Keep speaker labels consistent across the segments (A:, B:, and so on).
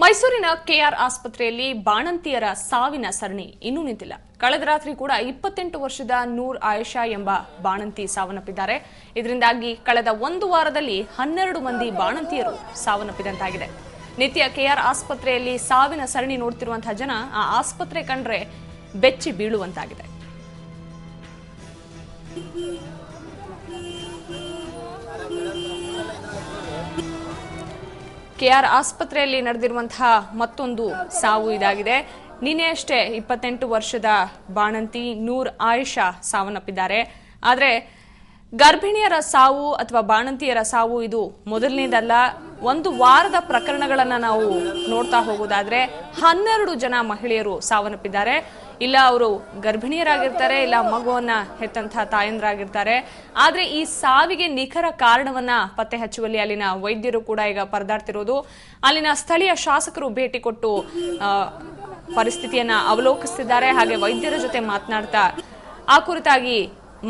A: ಮೈಸೂರಿನ ಕೆಆರ್ ಆಸ್ಪತ್ರೆಯಲ್ಲಿ ಬಾಣಂತಿಯರ ಸಾವಿನ ಸರಣಿ ಇನ್ನೂ ನಿಂತಿಲ್ಲ. ಕಳೆದ ರಾತ್ರಿ ಕೂಡ 28 ವರ್ಷದ ನೂರ್ ಆಯಿಷಾ ಎಂಬ ಬಾಣಂತಿ ಸಾವನ್ನಪ್ಪಿದ್ದಾರೆ. ಇದರಿಂದಾಗಿ ಕಳೆದ ಒಂದು ವಾರದಲ್ಲಿ 12 ಮಂದಿ ಬಾಣಂತಿಯರು ಸಾವನ್ನಪ್ಪಿದಂತಾಗಿದೆ. ನಿತ್ಯ ಕೆಆರ್ ಆಸ್ಪತ್ರೆಯಲ್ಲಿ ಸಾವಿನ ಸರಣಿ ನೋಡುತ್ತಿರುವಂತಹ ಜನ ಆ ಆಸ್ಪತ್ರೆ ಕಂಡ್ರೆ ಬೆಚ್ಚಿ ಬೀಳುವಂತಾಗಿದೆ. ಕೆಆರ್ ಆಸ್ಪತ್ರೆಯಲ್ಲಿ ನಡೆದಿರುವಂತಹ ಮತ್ತೊಂದು ಸಾವು ಇದಾಗಿದೆ. ನಿನ್ನೆಯಷ್ಟೇ 28 ವರ್ಷದ ಬಾಣಂತಿ ನೂರ್ ಆಯಿಷಾ ಸಾವನ್ನಪ್ಪಿದ್ದಾರೆ. ಆದರೆ ಗರ್ಭಿಣಿಯರ ಸಾವು ಅಥವಾ ಬಾಣಂತಿಯರ ಸಾವು ಇದು ಮೊದಲನೇದಲ್ಲ. ಒಂದು ವಾರದ ಪ್ರಕರಣಗಳನ್ನ ನಾವು ನೋಡ್ತಾ ಹೋಗೋದಾದ್ರೆ 12 ಜನ ಮಹಿಳೆಯರು ಸಾವನ್ನಪ್ಪಿದ್ದಾರೆ. ಇಲ್ಲ ಅವರು ಗರ್ಭಿಣಿಯರಾಗಿರ್ತಾರೆ, ಇಲ್ಲ ಮಗುವನ್ನ ಹೆತ್ತಂತಹ ತಾಯಂದ್ರಾಗಿರ್ತಾರೆ. ಆದ್ರೆ ಈ ಸಾವಿಗೆ ನಿಖರ ಕಾರಣವನ್ನ ಪತ್ತೆ ಹಚ್ಚುವಲ್ಲಿ ಅಲ್ಲಿನ ವೈದ್ಯರು ಕೂಡ ಈಗ ಪರದಾಡ್ತಿರೋದು. ಅಲ್ಲಿನ ಸ್ಥಳೀಯ ಶಾಸಕರು ಭೇಟಿ ಕೊಟ್ಟು ಪರಿಸ್ಥಿತಿಯನ್ನ ಅವಲೋಕಿಸುತ್ತಿದ್ದಾರೆ. ಹಾಗೆ ವೈದ್ಯರ ಜೊತೆ ಮಾತನಾಡ್ತಾ ಆ ಕುರಿತಾಗಿ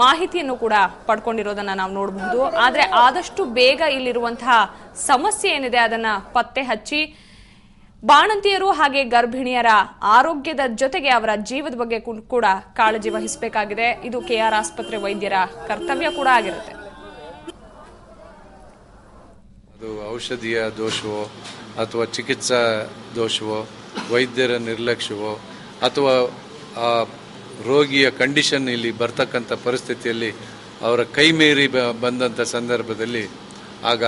A: ಮಾಹಿತಿಯನ್ನು ಕೂಡ ಪಡ್ಕೊಂಡಿರೋದನ್ನ ನಾವು ನೋಡಬಹುದು. ಆದ್ರೆ ಆದಷ್ಟು ಬೇಗ ಇಲ್ಲಿರುವಂತಹ ಸಮಸ್ಯೆ ಏನಿದೆ ಅದನ್ನ ಪತ್ತೆ ಹಚ್ಚಿ ಬಾಣಂತಿಯರು ಹಾಗೆ ಗರ್ಭಿಣಿಯರ ಆರೋಗ್ಯದ ಜೊತೆಗೆ ಅವರ ಜೀವದ ಬಗ್ಗೆ ಕೂಡ ಕಾಳಜಿ ವಹಿಸಬೇಕಾಗಿದೆ. ಇದು ಕೆಆರ್ ಆಸ್ಪತ್ರೆ ವೈದ್ಯರ ಕರ್ತವ್ಯ ಕೂಡ ಆಗಿರುತ್ತೆ.
B: ಅದು ಔಷಧಿಯ ದೋಷವೋ ಅಥವಾ ಚಿಕಿತ್ಸಾ ದೋಷವೋ, ವೈದ್ಯರ ನಿರ್ಲಕ್ಷ್ಯವೋ ಅಥವಾ ಆ ರೋಗಿಯ ಕಂಡೀಷನ್ ಇಲ್ಲಿ ಬರ್ತಕ್ಕಂಥ ಪರಿಸ್ಥಿತಿಯಲ್ಲಿ ಅವರ ಕೈ ಮೀರಿ ಬಂದಂಥ ಸಂದರ್ಭದಲ್ಲಿ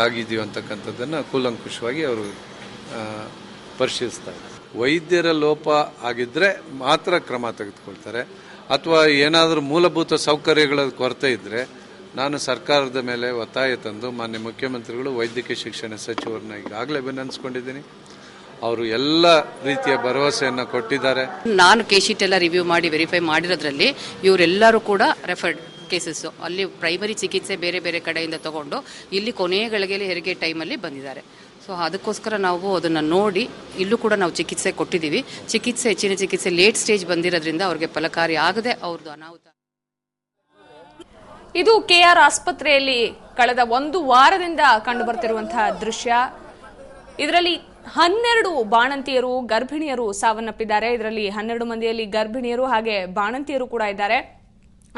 B: ಆಗಿದೆಯೋ ಅಂತಕ್ಕಂಥದ್ದನ್ನು ಕೂಲಂಕುಷವಾಗಿ ಅವರು ಪರಿಶೀಲಿಸ್ತಾರೆ. ವೈದ್ಯರ ಲೋಪ ಆಗಿದ್ರೆ ಮಾತ್ರ ಕ್ರಮ ತೆಗೆದುಕೊಳ್ತಾರೆ. ಅಥವಾ ಏನಾದರೂ ಮೂಲಭೂತ ಸೌಕರ್ಯಗಳ ಕೊರತೆ ಇದ್ದರೆ ನಾನು ಸರ್ಕಾರದ ಮೇಲೆ ಒತ್ತಾಯ ತಂದು ಮಾನ್ಯ ಮುಖ್ಯಮಂತ್ರಿಗಳು, ವೈದ್ಯಕೀಯ ಶಿಕ್ಷಣ ಸಚಿವರನ್ನ ಈಗಾಗಲೇ ವಿನಂತಿಸಿಕೊಂಡಿದ್ದೀನಿ. ಅವರು ಎಲ್ಲ ರೀತಿಯ ಭರವಸೆಯನ್ನು ಕೊಟ್ಟಿದ್ದಾರೆ.
C: ನಾನು ಕೇಶೀಟ್ ಎಲ್ಲ ರಿವ್ಯೂ ಮಾಡಿ ವೆರಿಫೈ ಮಾಡಿರೋದ್ರಲ್ಲಿ ಇವರೆಲ್ಲರೂ ಕೂಡ ರೆಫರ್ಡ್ ಕೇಸಸ್, ಅಲ್ಲಿ ಪ್ರೈಮರಿ ಚಿಕಿತ್ಸೆ ಬೇರೆ ಬೇರೆ ಕಡೆಯಿಂದ ತಗೊಂಡು ಇಲ್ಲಿ ಕೊನೆಯ ಗಳಿಗೆಯಲ್ಲಿ ಹೆರಿಗೆ ಟೈಮಲ್ಲಿ ಬಂದಿದ್ದಾರೆ. ಸೊ ಅದಕ್ಕೋಸ್ಕರ ನಾವು ಅದನ್ನು ನೋಡಿ ಇಲ್ಲೂ ಕೂಡ ನಾವು ಚಿಕಿತ್ಸೆ ಕೊಟ್ಟಿದ್ದೀವಿ. ಹೆಚ್ಚಿನ ಚಿಕಿತ್ಸೆ ಲೇಟ್ ಸ್ಟೇಜ್ ಬಂದಿರೋದ್ರಿಂದ ಅವ್ರಿಗೆ ಫಲಕಾರಿ ಆಗದೆ ಅವ್ರದ್ದು ಅನಾಹುತ.
A: ಇದು ಕೆಆರ್ ಆಸ್ಪತ್ರೆಯಲ್ಲಿ ಕಳೆದ ಒಂದು ವಾರದಿಂದ ಕಂಡು ಬರ್ತಿರುವಂತಹ ದೃಶ್ಯ. ಇದರಲ್ಲಿ 12 ಬಾಣಂತಿಯರು ಗರ್ಭಿಣಿಯರು ಸಾವನ್ನಪ್ಪಿದ್ದಾರೆ. ಇದರಲ್ಲಿ 12 ಮಂದಿಯಲ್ಲಿ ಗರ್ಭಿಣಿಯರು ಹಾಗೆ ಬಾಣಂತಿಯರು ಕೂಡ ಇದ್ದಾರೆ.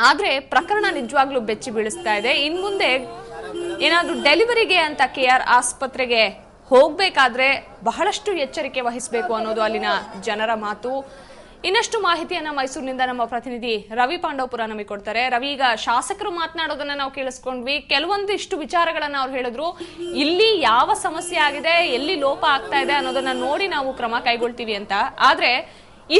A: ಆದ್ರೆ ಪ್ರಕರಣ ನಿಜವಾಗ್ಲೂ ಬೆಚ್ಚಿ ಬೀಳಿಸ್ತಾ ಇದೆ. ಇನ್ ಮುಂದೆ ಏನಾದ್ರೂ ಡೆಲಿವರಿಗೆ ಅಂತ ಕೆಆರ್ ಆಸ್ಪತ್ರೆಗೆ ಹೋಗ್ಬೇಕಾದ್ರೆ ಬಹಳಷ್ಟು ಎಚ್ಚರಿಕೆ ವಹಿಸಬೇಕು ಅನ್ನೋದು ಅಲ್ಲಿನ ಜನರ ಮಾತು. ಇನ್ನಷ್ಟು ಮಾಹಿತಿಯನ್ನ ಮೈಸೂರಿನಿಂದ ನಮ್ಮ ಪ್ರತಿನಿಧಿ ರವಿ ಪಾಂಡವಪುರ ನಮಗೆ ಕೊಡ್ತಾರೆ. ರವಿ, ಈಗ ಶಾಸಕರು ಮಾತನಾಡೋದನ್ನ ನಾವು ಕೇಳಿಸ್ಕೊಂಡ್ವಿ. ಕೆಲವೊಂದಿಷ್ಟು ವಿಚಾರಗಳನ್ನ ಅವ್ರು ಹೇಳಿದ್ರು. ಇಲ್ಲಿ ಯಾವ ಸಮಸ್ಯೆ ಆಗಿದೆ, ಎಲ್ಲಿ ಲೋಪ ಆಗ್ತಾ ಇದೆ ಅನ್ನೋದನ್ನ ನೋಡಿ ನಾವು ಕ್ರಮ ಕೈಗೊಳ್ತೀವಿ ಅಂತ. ಆದ್ರೆ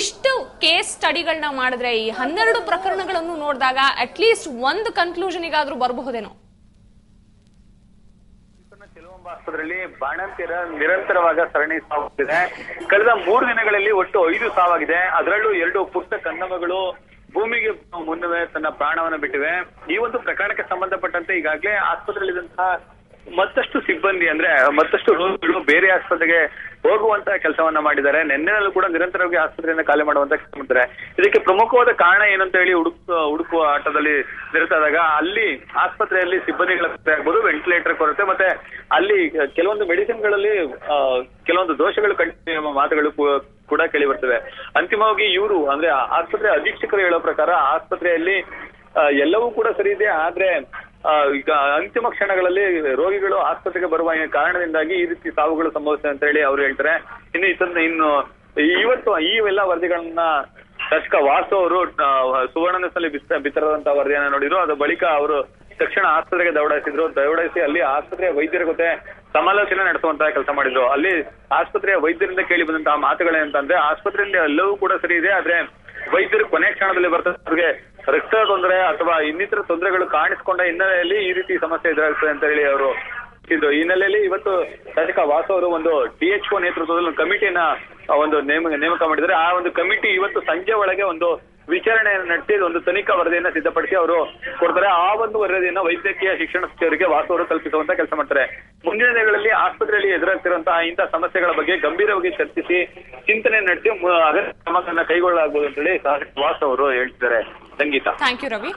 A: ಇಷ್ಟು ಕೇಸ್ ಸ್ಟಡಿಗಳನ್ನ ಮಾಡಿದ್ರೆ ಈ 12 ಪ್ರಕರಣಗಳನ್ನು ನೋಡಿದಾಗ ಅಟ್ಲೀಸ್ಟ್ ಒಂದು ಕನ್ಕ್ಲೂಷನ್ಗಾದ್ರೂ ಬರಬಹುದೇನೋ?
D: ಆಸ್ಪತ್ರೆಯಲ್ಲಿ ಬಾಣಂತಿಯರ ನಿರಂತರವಾದ ಸರಣಿ ಸಾವಾಗಿದೆ. ಕಳೆದ 3 ದಿನಗಳಲ್ಲಿ ಒಟ್ಟು 5 ಸಾವಾಗಿದೆ. ಅದರಲ್ಲೂ 2 ಪುಟ್ಟ ಕನ್ನಮಗಳು ಭೂಮಿಗೆ ಮುನ್ನವೇ ತನ್ನ ಪ್ರಾಣವನ್ನು ಬಿಟ್ಟಿವೆ. ಈ ಒಂದು ಪ್ರಕರಣಕ್ಕೆ ಸಂಬಂಧಪಟ್ಟಂತೆ ಈಗಾಗಲೇ ಆಸ್ಪತ್ರೆಯಲ್ಲಿದ್ದಂತಹ ಮತ್ತಷ್ಟು ಸಿಬ್ಬಂದಿ ಅಂದ್ರೆ ಮತ್ತಷ್ಟು ರೋಗಿಗಳು ಬೇರೆ ಆಸ್ಪತ್ರೆಗೆ ಹೋಗುವಂತಹ ಕೆಲಸವನ್ನ ಮಾಡಿದ್ದಾರೆ. ನಿನ್ನೆನಲ್ಲೂ ಕೂಡ ನಿರಂತರವಾಗಿ ಆಸ್ಪತ್ರೆಯಿಂದ ಖಾಲಿ ಮಾಡುವಂತ ಕೆಲಸ ಮಾಡಿದ್ದಾರೆ. ಇದಕ್ಕೆ ಪ್ರಮುಖವಾದ ಕಾರಣ ಏನಂತ ಹೇಳಿ ಹುಡುಕುವ ಆಟದಲ್ಲಿ ನಿರತಾದಾಗ ಅಲ್ಲಿ ಆಸ್ಪತ್ರೆಯಲ್ಲಿ ಸಿಬ್ಬಂದಿಗಳ ಕೊರತೆ ಆಗ್ಬೋದು, ವೆಂಟಿಲೇಟರ್ ಕೊರತೆ, ಮತ್ತೆ ಅಲ್ಲಿ ಕೆಲವೊಂದು ಮೆಡಿಸಿನ್ಗಳಲ್ಲಿ ಕೆಲವೊಂದು ದೋಷಗಳು ಕಂಡು ಮಾತುಗಳು ಕೂಡ ಕೇಳಿ ಬರ್ತವೆ. ಅಂತಿಮವಾಗಿ ಇವರು ಅಂದ್ರೆ ಆಸ್ಪತ್ರೆ ಅಧೀಕ್ಷಕರು ಹೇಳೋ ಪ್ರಕಾರ ಆಸ್ಪತ್ರೆಯಲ್ಲಿ ಎಲ್ಲವೂ ಕೂಡ ಸರಿ ಇದೆ. ಆದ್ರೆ ಈಗ ಅಂತಿಮ ಕ್ಷಣಗಳಲ್ಲಿ ರೋಗಿಗಳು ಆಸ್ಪತ್ರೆಗೆ ಬರುವ ಕಾರಣದಿಂದಾಗಿ ಈ ರೀತಿ ಸಾವುಗಳು ಸಂಭವಿಸಿದೆ ಅಂತ ಹೇಳಿ ಅವ್ರು ಹೇಳ್ತಾರೆ. ಇನ್ನು ಇವತ್ತು ಈ ಎಲ್ಲ ವರದಿಗಳನ್ನ ಶಾಸಕ ವಾಸು ಅವರು ಸುವರ್ಣ ನ್ಯೂಸ್ನಲ್ಲಿ ಬಿತ್ತರದಂತಹ ವರದಿಯನ್ನ ನೋಡಿದ್ರು. ಅದ ಬಳಿಕ ಅವರು ತಕ್ಷಣ ಆಸ್ಪತ್ರೆಗೆ ದೌಡಾಯಿಸಿ ಅಲ್ಲಿ ಆಸ್ಪತ್ರೆಯ ವೈದ್ಯರ ಜೊತೆ ಸಮಾಲೋಚನೆ ನಡೆಸುವಂತಹ ಕೆಲಸ ಮಾಡಿದ್ರು. ಅಲ್ಲಿ ಆಸ್ಪತ್ರೆಯ ವೈದ್ಯರಿಂದ ಕೇಳಿ ಬಂದಂತಹ ಮಾತುಗಳೇನಂತಂದ್ರೆ ಆಸ್ಪತ್ರೆಯಲ್ಲಿ ಎಲ್ಲವೂ ಕೂಡ ಸರಿ ಇದೆ, ಆದ್ರೆ ವೈದ್ಯರು ಕೊನೆ ಕ್ಷಣದಲ್ಲಿ ಬರ್ತಾರೆ, ಅವ್ರಿಗೆ ರಕ್ತ ತೊಂದರೆ ಅಥವಾ ಇನ್ನಿತರ ತೊಂದರೆಗಳು ಕಾಣಿಸಿಕೊಂಡ ಹಿನ್ನೆಲೆಯಲ್ಲಿ ಈ ರೀತಿ ಸಮಸ್ಯೆ ಎದುರಾಗ್ತದೆ ಅಂತ ಹೇಳಿ ಅವರು ಇದ್ರು. ಈ ಹಿನ್ನೆಲೆಯಲ್ಲಿ ಇವತ್ತು ಶಾಸಕ ವಾಸು ಅವರು ಒಂದು DHO ನೇತೃತ್ವದಲ್ಲಿ ಒಂದು ಕಮಿಟಿಯನ್ನ ಒಂದು ನೇಮಕ ಮಾಡಿದ್ದಾರೆ. ಆ ಒಂದು ಕಮಿಟಿ ಇವತ್ತು ಸಂಜೆ ಒಳಗೆ ಒಂದು ವಿಚಾರಣೆಯನ್ನು ನಡೆಸಿ ಒಂದು ತನಿಖಾ ವರದಿಯನ್ನ ಸಿದ್ಧಪಡಿಸಿ ಅವರು ಕೊಡ್ತಾರೆ. ಆ ಒಂದು ವರದಿಯನ್ನ ವೈದ್ಯಕೀಯ ಶಿಕ್ಷಣ ಸಚಿವರಿಗೆ ವಾಸು ಅವರು ತಲುಪಿಸುವಂತ ಕೆಲಸ ಮಾಡ್ತಾರೆ. ಮುಂದಿನ ದಿನಗಳಲ್ಲಿ ಆಸ್ಪತ್ರೆಯಲ್ಲಿ ಎದುರಾಗ್ತಿರುವಂತಹ ಇಂತಹ ಸಮಸ್ಯೆಗಳ ಬಗ್ಗೆ ಗಂಭೀರವಾಗಿ ಚರ್ಚಿಸಿ ಚಿಂತನೆ ನಡೆಸಿ ಅಗತ್ಯ ಕ್ರಮಗಳನ್ನ ಕೈಗೊಳ್ಳಲಾಗುವುದು ಅಂತ ಹೇಳಿ ಶಾಸಕ ವಾಸು ಅವರು ಹೇಳ್ತಿದ್ದಾರೆ. ಸಂಗೀತ,
A: ಥ್ಯಾಂಕ್ ಯು ರವಿ.